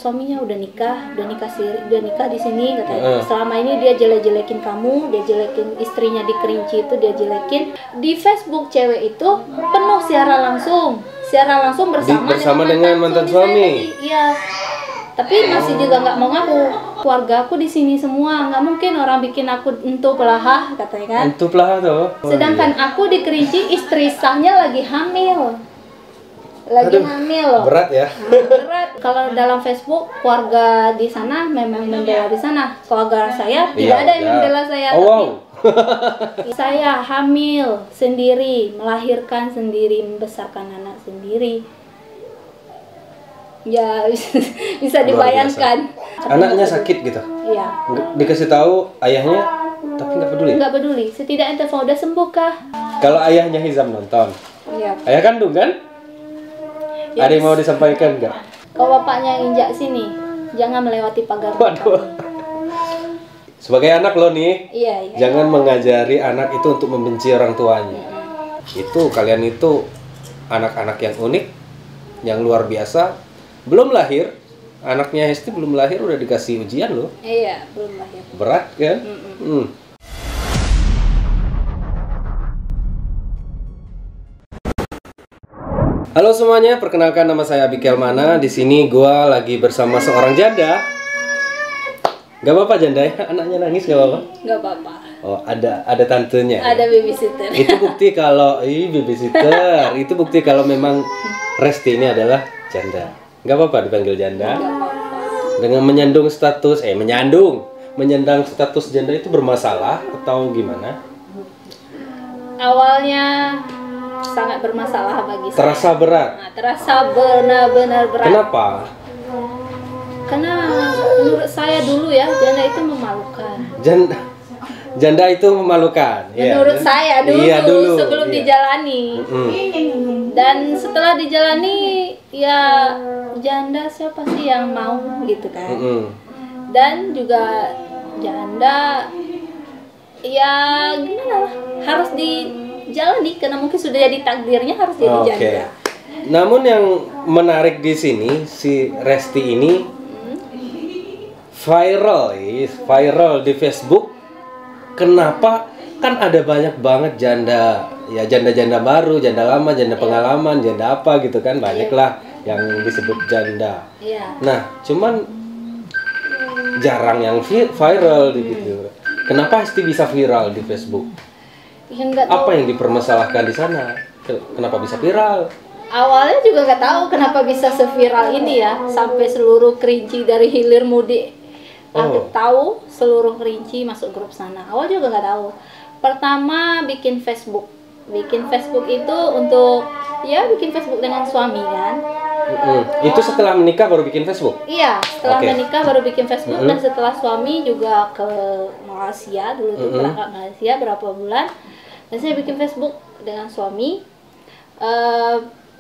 Suaminya udah nikah di sini katanya. Selama ini dia jelek-jelekin kamu, dia jelekin istrinya di Kerinci itu, dia jelekin. Di Facebook cewek itu penuh siaran langsung bersama dengan mantan suami. Iya. Tapi masih juga nggak mau ngaku. Keluarga aku di sini semua, nggak mungkin orang bikin aku entu pelahah katanya kan. Entu pelahah tuh. Sedangkan aku di Kerinci istri sahnya lagi hamil. Hamil loh. Berat ya. Berat. Kalau dalam Facebook keluarga di sana memang membela di sana. Keluarga saya tidak ada yang membela saya. Oh, wow. Saya hamil sendiri, melahirkan sendiri, membesarkan anak sendiri. Ya bisa dibayangkan. Anaknya sakit gitu. Iya. Dikasih tahu ayahnya, tapi nggak peduli. Nggak peduli. Setidaknya telepon udah sembuh kah? Kalau ayahnya Hizam nonton. Iya. Ayah kandung kan? Ya, ada yang mau disampaikan nggak? Kalau bapaknya injak sini, jangan melewati pagar. Waduh. Sebagai anak lo nih, iya. Jangan mengajari anak itu untuk membenci orang tuanya. Itu kalian itu anak-anak yang unik, yang luar biasa. Belum lahir, anaknya Hesti belum lahir udah dikasih ujian loh. Iya, belum lahir. Berat kan? Halo semuanya, perkenalkan nama saya Abikel Mana. Di sini gua lagi bersama seorang janda. Gak apa-apa janda ya? Anaknya nangis gak apa-apa? Gak apa-apa. Oh, ada tantenya. Ada babysitter. Itu bukti kalau babysitter. Itu bukti kalau memang Resti ini adalah janda. Gak apa-apa dipanggil janda. Gak apa-apa. Dengan menyandang status janda itu bermasalah atau gimana? Awalnya sangat bermasalah bagi saya. Terasa berat. Nah, terasa benar-benar berat. Kenapa? Karena menurut saya dulu ya, janda itu memalukan. Janda itu memalukan. Menurut saya dulu, sebelum iya. dijalani. Dan setelah dijalani, ya janda siapa sih yang mau gitu kan? Dan juga janda, ya gimana lah, harus dijalani karena mungkin sudah jadi takdirnya harus jadi janda. Namun yang menarik di sini si Resti ini viral di Facebook. Kenapa? Kan ada banyak banget janda, ya janda-janda baru, janda lama, janda pengalaman, janda apa gitu kan, banyak lah yang disebut janda. Nah, cuman jarang yang viral gitu. Kenapa Hesti bisa viral di Facebook? Apa yang dipermasalahkan di sana? Kenapa bisa viral? Awalnya juga nggak tahu kenapa bisa seviral ini ya, sampai seluruh Kerinci dari hilir mudik tahu, seluruh Kerinci masuk grup sana. Awal juga nggak tahu. Pertama bikin Facebook itu untuk bikin Facebook dengan suami kan. Itu setelah menikah baru bikin Facebook? Iya, setelah menikah baru bikin Facebook. Dan setelah suami juga ke Malaysia dulu tuh berangkat Malaysia berapa bulan, dan saya bikin Facebook dengan suami.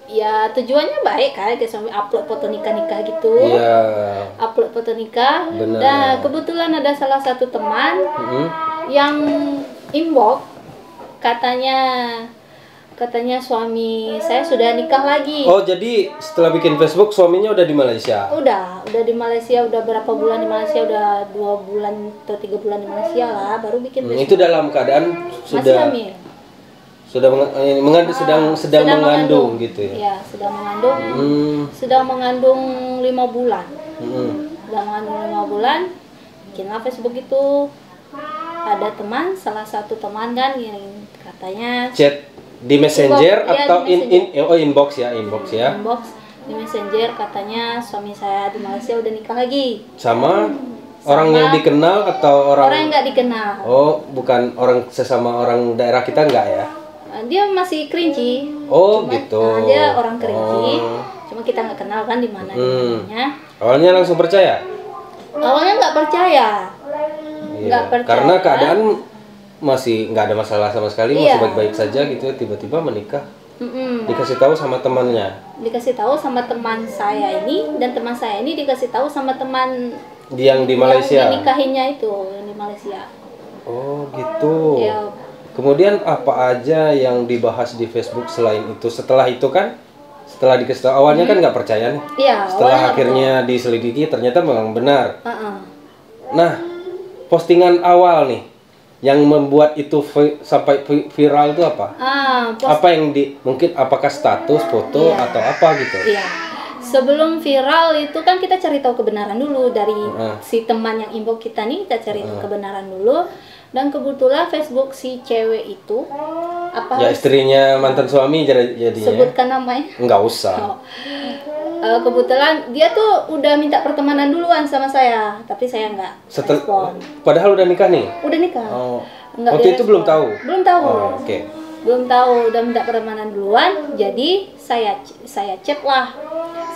Ya tujuannya baik kan, kayak suami upload foto nikah gitu. Upload foto nikah. Dan kebetulan ada salah satu teman yang inbox, katanya suami saya sudah nikah lagi. Oh, jadi setelah bikin Facebook suaminya udah di Malaysia? Udah di Malaysia, udah berapa bulan di Malaysia, udah 2 bulan atau 3 bulan di Malaysia lah, baru bikin Facebook. Itu dalam keadaan masih hamil. Sedang mengandung gitu ya? Iya, sedang mengandung. Sedang mengandung 5 bulan. Sedang mengandung 5 bulan, bikinlah Facebook itu. Ada teman, salah satu teman kan yang katanya chat di Messenger atau inbox ya? Inbox di Messenger, katanya suami saya di Malaysia udah nikah lagi. Sama orang yang dikenal atau orang yang nggak dikenal? Oh, bukan sesama orang daerah kita nggak ya? Dia masih Kerinci. Gitu. Dia orang Kerinci. Cuma kita nggak kenal kan di mana namanya. Awalnya langsung percaya? Awalnya nggak percaya. Karena keadaan masih nggak ada masalah sama sekali, masih baik-baik saja gitu. Tiba-tiba menikah. Dikasih tahu sama temannya. Dikasih tahu sama teman saya ini, dan teman saya ini dikasih tahu sama teman yang di Malaysia. Yang nikahinnya itu yang di Malaysia. Oh gitu. Kemudian apa aja yang dibahas di Facebook selain itu? Setelah itu kan Setelah dikasih tahu, awalnya kan nggak percaya nih. Iya. Setelah awalnya akhirnya diselidiki ternyata memang benar. Heeh. Nah, postingan awal nih yang membuat itu sampai viral itu apa? Apa yang mungkin apakah status, foto Iya. atau apa gitu? Iya. Sebelum viral itu kan kita cari tahu kebenaran dulu dari si teman yang inbox kita nih, kita cari tahu kebenaran dulu. Dan kebetulan Facebook si cewek itu Ya istrinya mantan suami jadinya. Sebutkan namanya? Enggak usah. Oh. Kebetulan dia tuh udah minta pertemanan duluan sama saya, tapi saya nggak respon. Padahal udah nikah nih? Udah nikah. Oh. Nggak Waktu itu belum tahu? Belum tahu. Oh, oke. Belum tahu, udah minta pertemanan duluan. Jadi saya chat lah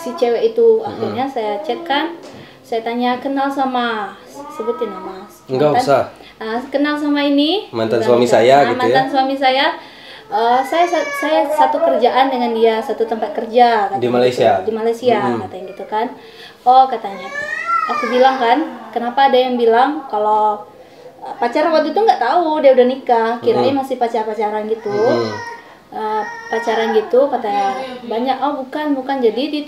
si cewek itu. Akhirnya saya chat kan. Saya tanya, kenal sama, sebutin nama. Enggak usah. Kenal sama ini. Mantan suami saya gitu ya? Mantan suami saya. Saya satu kerjaan dengan dia, satu tempat kerja di Malaysia. Gitu. Di Malaysia katanya gitu kan. Oh katanya, aku bilang kan, kenapa ada yang bilang kalau pacaran waktu itu nggak tahu dia udah nikah, kirain masih pacaran gitu. Pacaran gitu katanya banyak. Oh bukan, jadi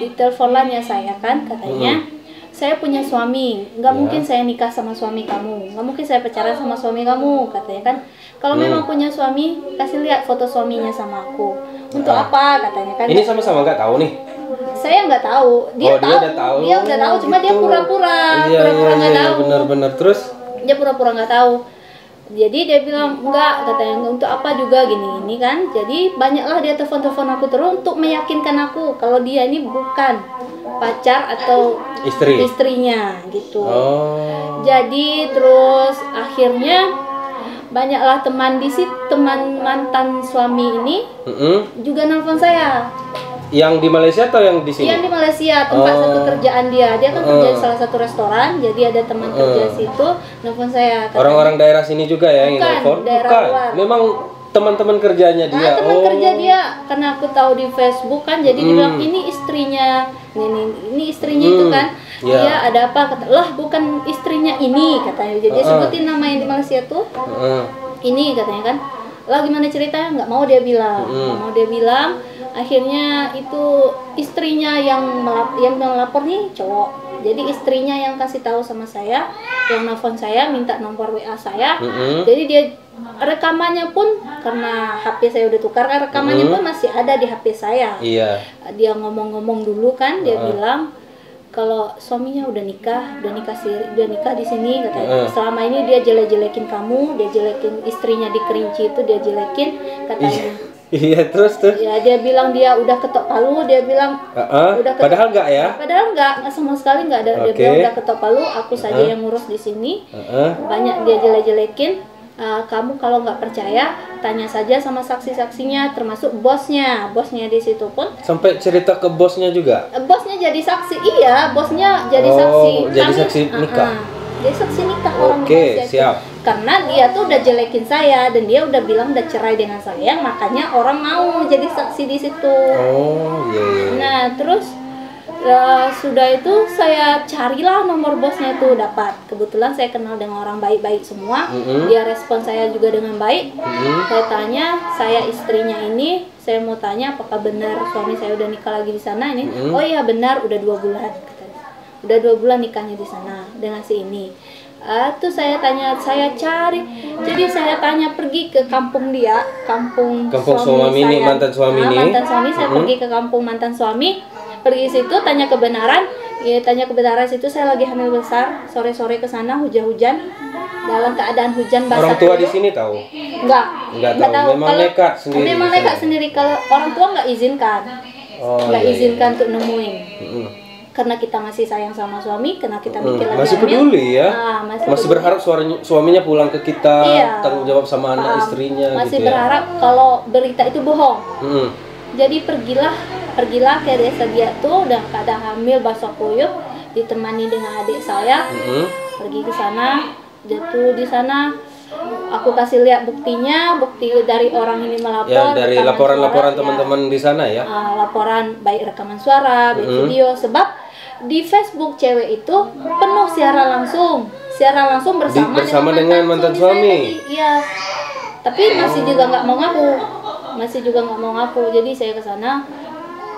diteleponnya saya kan katanya. Saya punya suami, nggak mungkin saya nikah sama suami kamu, nggak mungkin saya pacaran sama suami kamu katanya kan. Kalau memang punya suami, kasih lihat foto suaminya sama aku. Untuk apa katanya kan? Ini sama-sama nggak tahu nih. Saya nggak tahu. Dia tahu. Dia udah tahu, cuma dia pura-pura nggak tahu. Benar-benar terus. Dia pura-pura nggak tahu. Jadi dia bilang enggak, katanya untuk apa juga gini kan. Jadi banyaklah dia telepon aku terus untuk meyakinkan aku kalau dia ini bukan pacar atau istrinya gitu. Jadi terus akhirnya banyaklah teman mantan suami ini juga nelfon saya. Yang di Malaysia atau yang di sini? Yang di Malaysia, tempat satu kerjaan dia. Dia kan kerja di salah satu restoran, jadi ada teman kerja situ nelfon saya. Orang-orang daerah sini juga ya yang nelfon? Bukan, memang teman-teman kerjanya dia. Teman kerja dia, karena aku tahu di Facebook kan, jadi dia bilang ini istrinya, ini istrinya itu kan. Iya, ada apa? Kata, lah bukan istrinya ini katanya. Jadi sebutin nama yang di Malaysia tuh. Ini katanya kan. Lah gimana ceritanya? Nggak mau dia bilang. Akhirnya itu istrinya yang melapor nih cowok. Jadi istrinya yang kasih tahu sama saya, yang nelfon saya, minta nomor WA saya. Jadi dia rekamannya pun, karena HP saya udah tukar kan, rekamannya pun masih ada di HP saya. Iya. Dia ngomong-ngomong dulu kan, dia bilang kalau suaminya udah nikah di sini katanya. Selama ini dia jelek-jelekin kamu, dia jelekin istrinya di Kerinci itu, dia jelekin katanya. Iya, terus tuh. Ya dia bilang dia udah ketok palu, dia bilang udah ketok, padahal enggak ya? Padahal enggak sama sekali enggak ada. Dia bilang udah ketok palu, aku saja yang ngurus di sini. Banyak dia jelek-jelekin. Kamu kalau nggak percaya, tanya saja sama saksi-saksinya, termasuk bosnya di situ pun. Sampai cerita ke bosnya juga? Bosnya jadi saksi, iya, bosnya jadi saksi. Jadi saksi nikah. Jadi saksi nikah orang Malaysia. Siap. Karena dia tuh udah jelekin saya dan dia udah bilang udah cerai dengan saya, makanya orang mau jadi saksi di situ. Nah, terus sudah itu saya carilah nomor bosnya itu, dapat. Kebetulan saya kenal dengan orang baik-baik semua. Dia respon saya juga dengan baik. Saya tanya, saya istrinya ini, saya mau tanya apakah benar suami saya udah nikah lagi di sana ini. Oh iya benar, udah 2 bulan katanya. Udah 2 bulan nikahnya di sana dengan si ini. Tuh saya tanya, saya cari. Jadi saya tanya, pergi ke kampung dia, kampung suami saya. Mantan suami ini. Mantan suami, saya pergi ke kampung mantan suami. Pergi situ tanya kebenaran. Tanya kebenaran situ saya lagi hamil besar. Sore-sore ke sana hujan-hujan. Dalam keadaan hujan basah. Orang tua di sini tahu? Enggak tahu. Memang nekat sendiri. Memang nekat sendiri. Kalau orang tua nggak izinkan. Izinkan untuk nemuin. Karena kita masih sayang sama suami, karena kita mikir lagi masih peduli ya, masih berharap suaminya pulang ke kita, tanggung jawab sama anak istrinya. Masih gitu berharap kalau berita itu bohong. Jadi pergilah ke desa dia tuh, udah keadaan hamil basah kuyup, ditemani dengan adik saya. Pergi ke sana, jatuh di sana. Aku kasih lihat buktinya, bukti dari orang ini melapor. Ya, dari laporan-laporan teman-teman di sana ya. Laporan baik rekaman suara, baik video, sebab di Facebook cewek itu penuh siaran langsung bersama dengan mantan suami. Iya, tapi masih juga nggak mau ngaku. masih juga nggak mau ngaku. Jadi saya ke sana,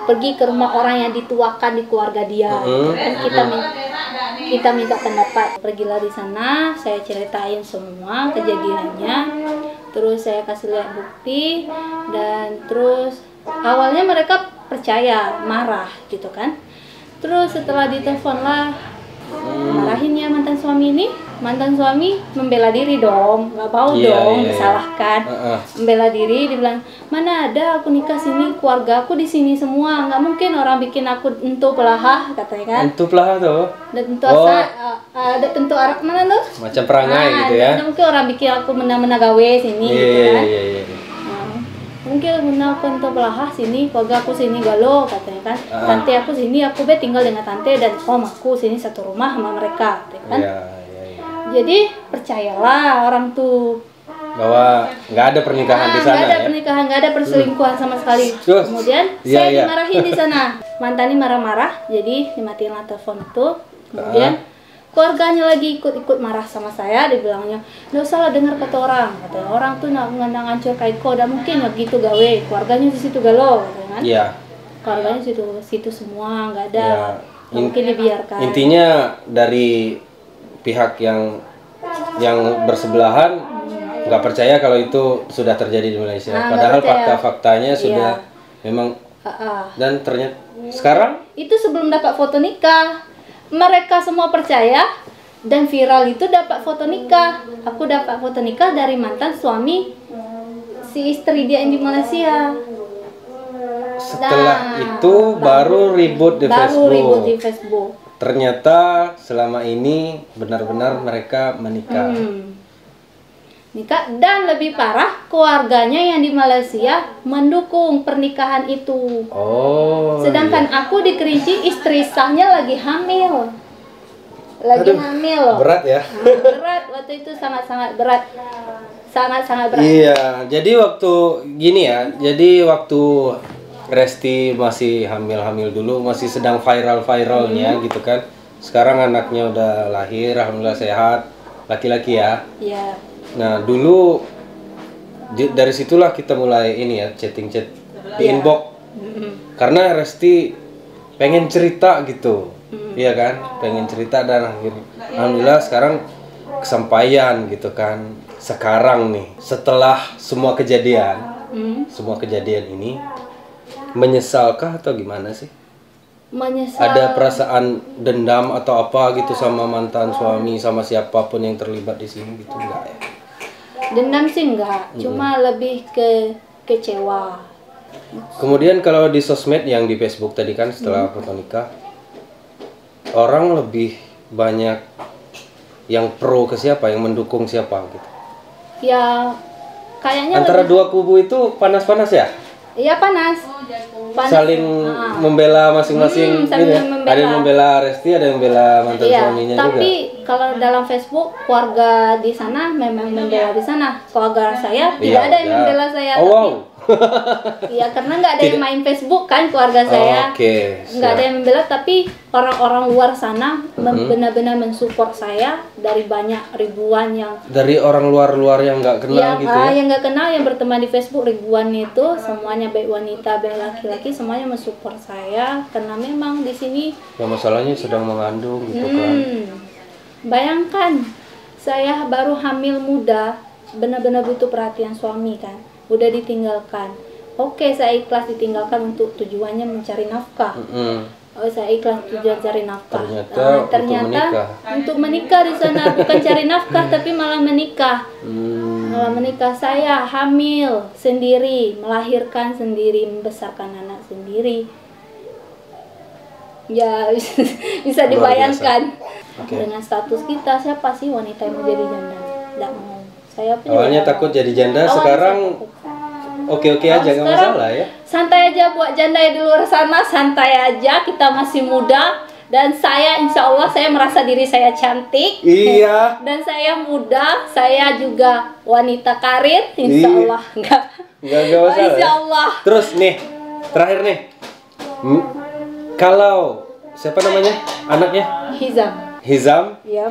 pergi ke rumah orang yang dituakan di keluarga dia. Kan kita minta pendapat. Pergilah di sana, saya ceritain semua kejadiannya, terus saya kasih lihat bukti, dan terus awalnya mereka percaya, marah gitu kan. Terus setelah ditelepon lah, marahin ya mantan suami ini. Mantan suami membela diri dong, nggak mau dong disalahkan. Membela diri, dibilang mana ada aku nikah sini, keluarga aku di sini semua, nggak mungkin orang bikin aku entu pelahah, katanya kan. Entu pelahah tuh? Dan tentu ada tentu arak mana tuh? Macam perangai gitu ya? Tidak mungkin orang bikin aku mena gawe sini, gitu kan. Mungkin guna aku untuk belahah sini, keluarga aku sini galau, katanya kan. Tante aku sini, aku tinggal dengan tante dan om aku sini satu rumah sama mereka, katanya kan. Jadi percayalah orang tuh bahwa nggak ada pernikahan di sana. Nggak ada pernikahan, nggak ada perselingkuhan sama sekali. Kemudian saya dimarahin di sana. Mantan ini marah-marah, jadi dimatiin lah telepon itu. Kemudian keluarganya lagi ikut marah sama saya, dibilangnya nggak usah lah dengar kata orang. Kata orang tuh nggak ngancur kayak kok, udah mungkin nggak gitu gawe. Keluarganya di situ galau, kan? Iya. Keluarganya situ semua nggak ada. Mungkin dibiarkan. Intinya dari pihak yang bersebelahan nggak percaya kalau itu sudah terjadi di Malaysia. Padahal fakta-faktanya sudah memang. Dan ternyata sekarang itu sebelum dapat foto nikah, mereka semua percaya dan viral itu dapat foto nikah. Aku dapat foto nikah dari mantan suami si istri dia yang di Malaysia. Setelah itu baru ribut di Facebook. Ternyata selama ini benar-benar mereka menikah. Nikah, dan lebih parah keluarganya yang di Malaysia mendukung pernikahan itu. Sedangkan aku di Kerinci, istri sahnya lagi hamil. Berat ya? Berat, waktu itu sangat-sangat berat. Sangat-sangat berat. Iya, jadi waktu gini ya, waktu Resti masih hamil dulu, masih sedang viral-viralnya gitu kan. Sekarang anaknya udah lahir, alhamdulillah sehat, laki-laki ya. Iya. Nah dulu dari situlah kita mulai ini ya, chat di inbox. Karena Resti pengen cerita gitu, iya kan, pengen cerita, dan alhamdulillah sekarang kesampaian gitu kan. Sekarang nih, setelah semua kejadian ini, menyesalkah atau gimana sih? Menyesal. Ada perasaan dendam atau apa gitu sama mantan suami, sama siapapun yang terlibat di sini gitu, enggak ya? Dendam sih enggak, cuma lebih ke kecewa. Kemudian kalau di sosmed yang di Facebook tadi kan, setelah foto nikah, orang lebih banyak yang pro ke siapa, yang mendukung siapa gitu? Ya kayaknya antara dua kubu itu panas-panas ya? Iya panas. Saling membela masing-masing. Ada yang membela Resti, ada yang membela mantan suaminya juga. Tapi kalau dalam Facebook, keluarga di sana memang membela di sana. Keluarga saya tidak ada yang membela saya. Iya, karena nggak ada yang main Facebook kan keluarga saya. Nggak ada yang membela, tapi orang-orang luar sana benar-benar mensupport saya dari banyak ribuan yang. Dari orang luar yang nggak kenal gitu ya? Yang nggak kenal, yang berteman di Facebook ribuan itu, semuanya baik wanita, baik laki-laki, semuanya mensupport saya karena memang di sini. Ya masalahnya sedang mengandung gitu kan. Bayangkan, saya baru hamil muda, benar-benar butuh perhatian suami kan. Udah ditinggalkan. Oke, saya ikhlas ditinggalkan untuk tujuannya mencari nafkah. Saya ikhlas tujuan cari nafkah. Ternyata untuk menikah di sana, bukan cari nafkah tapi malah menikah. Malah menikah. Saya hamil sendiri, melahirkan sendiri, membesarkan anak sendiri. Ya bisa dibayangkan. Dengan status kita, siapa sih wanita yang mau jadi janda? Nggak mau. Awalnya takut jadi janda, sekarang oke-oke aja, nggak masalah ya. Santai aja buat janda di luar sana, santai aja, kita masih muda. Dan saya insya Allah saya merasa diri saya cantik. Iya. Dan saya muda, saya juga wanita karir, insya Allah. Nggak masalah. Insya Allah. Terus nih, terakhir nih, kalau siapa namanya anaknya? Hizam. Iya.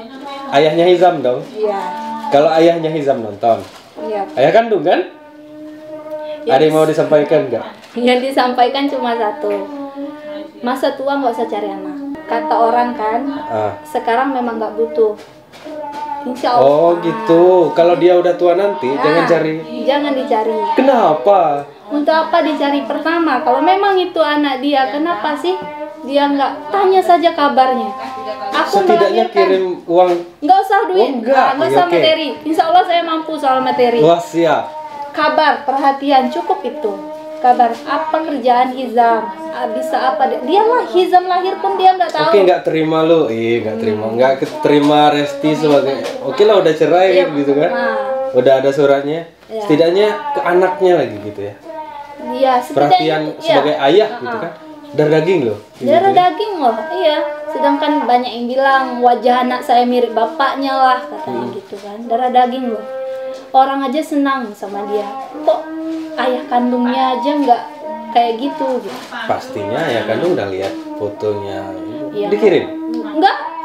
Ayahnya Hizam dong. Iya. Kalau ayahnya Hizam nonton, ayah kandung kan? Ada yang mau disampaikan nggak? Yang disampaikan cuma satu, masa tua nggak usah cari anak. Kata orang kan, sekarang memang nggak butuh. Insya Allah. Oh gitu. Kalau dia udah tua nanti, jangan cari. Jangan dicari. Kenapa? Untuk apa dicari? Pertama, kalau memang itu anak dia, kenapa sih dia nggak tanya saja kabarnya? Aku Setidaknya melahirkan. kirim uang. Nggak usah duit, enggak. nggak usah Oke. materi. Insya Allah saya mampu soal materi. Wah siap. Kabar, perhatian, cukup itu. Kabar, apa kerjaan Hizam? Bisa apa? Dia lah Hizam lahir pun dia nggak tahu. Oke, nggak terima lu. Nggak terima. Nggak terima Resti sebagai. Oke lah, udah cerai Iya, gitu kan. nah. Udah ada suratnya. Iya. Setidaknya ke anaknya lagi gitu ya. Iya, setidaknya Perhatian itu, iya. sebagai ayah gitu kan. Darah daging loh. Darah daging loh, iya. Sedangkan banyak yang bilang wajah anak saya mirip bapaknya lah, katanya gitu kan. Darah daging loh. Orang aja senang sama dia. Kok ayah kandungnya aja nggak kayak gitu? Pastinya ya kan lu udah lihat fotonya. Iya. Dikirim.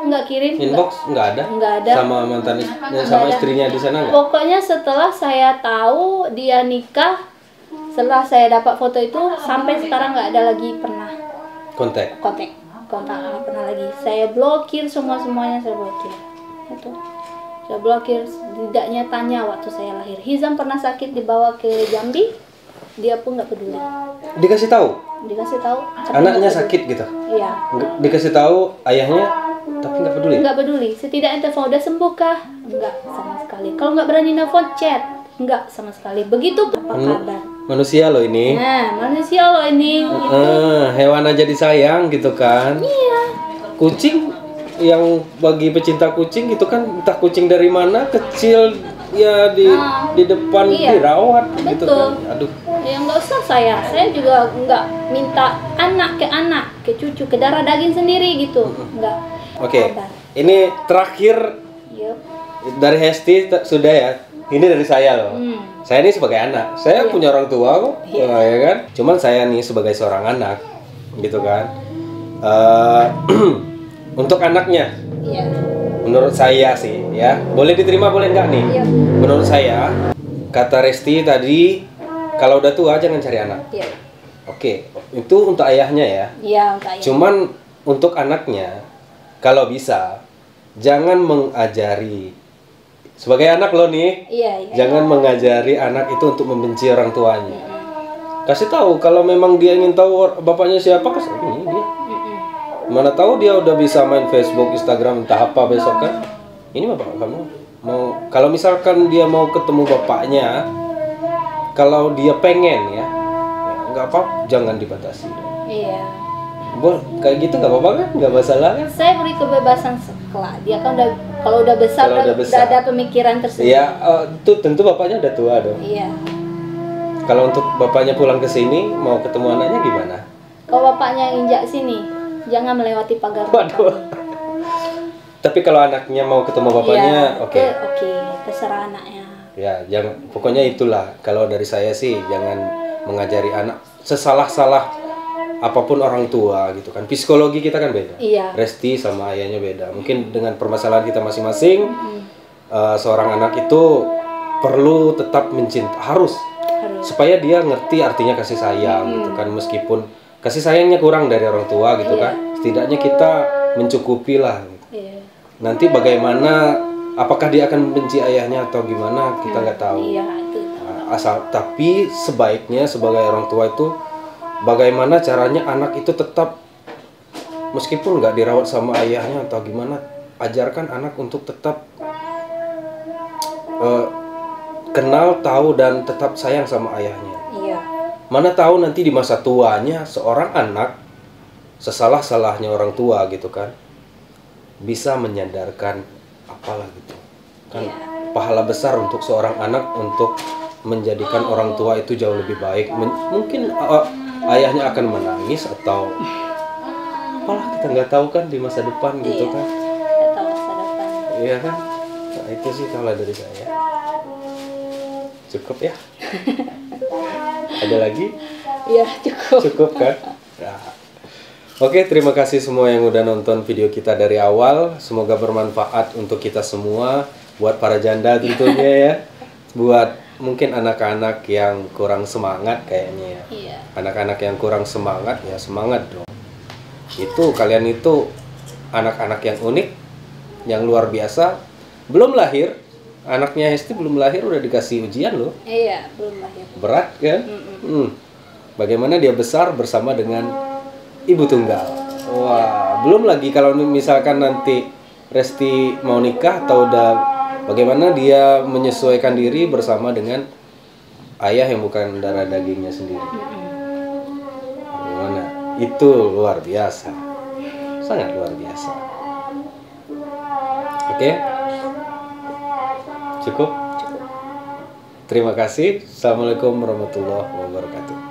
Nggak kirim. Inbox nggak ada. Nggak ada. Sama mantan sama ada. istrinya di sana nggak? Pokoknya setelah saya tahu dia nikah, setelah saya dapat foto itu sampai sekarang nggak ada lagi pernah Kontak. kontak nggak pernah lagi. Saya blokir semuanya saya blokir. Itu saya blokir. Tidaknya tanya waktu saya lahir. Hizam pernah sakit dibawa ke Jambi, dia pun nggak peduli. Dikasih tahu. Dikasih tahu. tapi Anaknya nggak peduli. sakit gitu. Iya. Dikasih tahu ayahnya, tapi nggak peduli. Nggak peduli. Setidaknya telepon udah sembuh kah? Nggak sama sekali. Kalau nggak berani nelfon chat, nggak sama sekali. Begitu apa kabar? Manusia loh ini. Nah, manusia loh ini. Hewan aja disayang gitu kan. Iya. Kucing yang bagi pecinta kucing itu kan entah kucing dari mana kecil ya di depan Iya. dirawat gitu Betul. kan. Aduh. Ya nggak usah saya juga nggak minta anak, ke cucu, ke darah daging sendiri gitu. Nggak. Oke. Kabar. Ini terakhir Yup. dari Hesti sudah ya. Ini dari saya loh. Saya ini sebagai anak. Saya punya orang tua kok. Ya kan? Cuman saya nih sebagai seorang anak gitu kan. Untuk anaknya, Iya. menurut saya sih ya, boleh diterima boleh enggak nih? Iya. Menurut saya, kata Resti tadi, kalau udah tua jangan cari anak. Iya. Oke, itu untuk ayahnya ya. Iya, enggak ya. Cuman untuk anaknya, kalau bisa, jangan mengajari. Sebagai anak lo nih, Iya, iya. jangan mengajari anak itu untuk membenci orang tuanya. Kasih tahu kalau memang dia ingin tahu bapaknya siapa, kasih ini dia. Mana tahu dia udah bisa main Facebook, Instagram, entah apa besok kan. Ini bapak kamu mau, kalau misalkan dia mau ketemu bapaknya, kalau dia pengen ya nggak apa, jangan dibatasi. Iya. Kayak gitu nggak apa-apa kan, nggak masalah kan? Saya beri kebebasan sekolah. Dia kan udah kalau udah besar, Kalau udah besar. udah ada pemikiran tersendiri. Ya itu tentu bapaknya udah tua dong. Iya. Kalau untuk bapaknya pulang ke sini mau ketemu anaknya gimana? Kalau bapaknya injak sini, jangan melewati pagar. Waduh. Tapi kalau anaknya mau ketemu bapaknya, Iya, oke. Oke, terserah anaknya. Ya, jangan, pokoknya itulah. Kalau dari saya sih jangan mengajari anak sesalah-salah apapun orang tua gitu kan. Psikologi kita kan beda. Iya. Resti sama ayahnya beda. Mungkin dengan permasalahan kita masing-masing, seorang anak itu perlu tetap mencintai, harus supaya dia ngerti artinya kasih sayang gitu kan. Meskipun kasih sayangnya kurang dari orang tua gitu kan, setidaknya kita mencukupi lah gitu. Iya. Nanti bagaimana, apakah dia akan membenci ayahnya atau gimana, kita nggak tahu. Iya, itu. Tapi sebaiknya sebagai orang tua itu bagaimana caranya anak itu tetap, meskipun nggak dirawat sama ayahnya atau gimana, ajarkan anak untuk tetap kenal, tahu, dan tetap sayang sama ayahnya. Iya. Mana tahu nanti di masa tuanya seorang anak, sesalah-salahnya orang tua gitu kan, bisa menyadarkan apalah gitu kan. Pahala besar untuk seorang anak untuk menjadikan orang tua itu jauh lebih baik. Mungkin ayahnya akan menangis atau apalah, kita nggak tahu kan di masa depan gitu kan. Nggak tahu masa depan. Iya kan. Nah, itu sih kalau dari saya. Cukup ya. Ada lagi? Iya, cukup. Cukup kan? Nah. Oke, terima kasih semua yang udah nonton video kita dari awal. Semoga bermanfaat untuk kita semua, buat para janda tentunya ya, buat mungkin anak-anak yang kurang semangat kayaknya ya. Iya. Anak-anak yang kurang semangat ya semangat dong. Itu kalian itu anak-anak yang unik, yang luar biasa. Belum lahir, anaknya Hesti belum lahir udah dikasih ujian loh. Iya, belum lahir. Berat kan? Bagaimana dia besar bersama dengan ibu tunggal. Wah, belum lagi kalau misalkan nanti Resti mau nikah atau udah bagaimana dia menyesuaikan diri bersama dengan ayah yang bukan darah dagingnya sendiri. Bagaimana? Itu luar biasa. Sangat luar biasa. Oke? Cukup? Terima kasih. Assalamualaikum warahmatullahi wabarakatuh.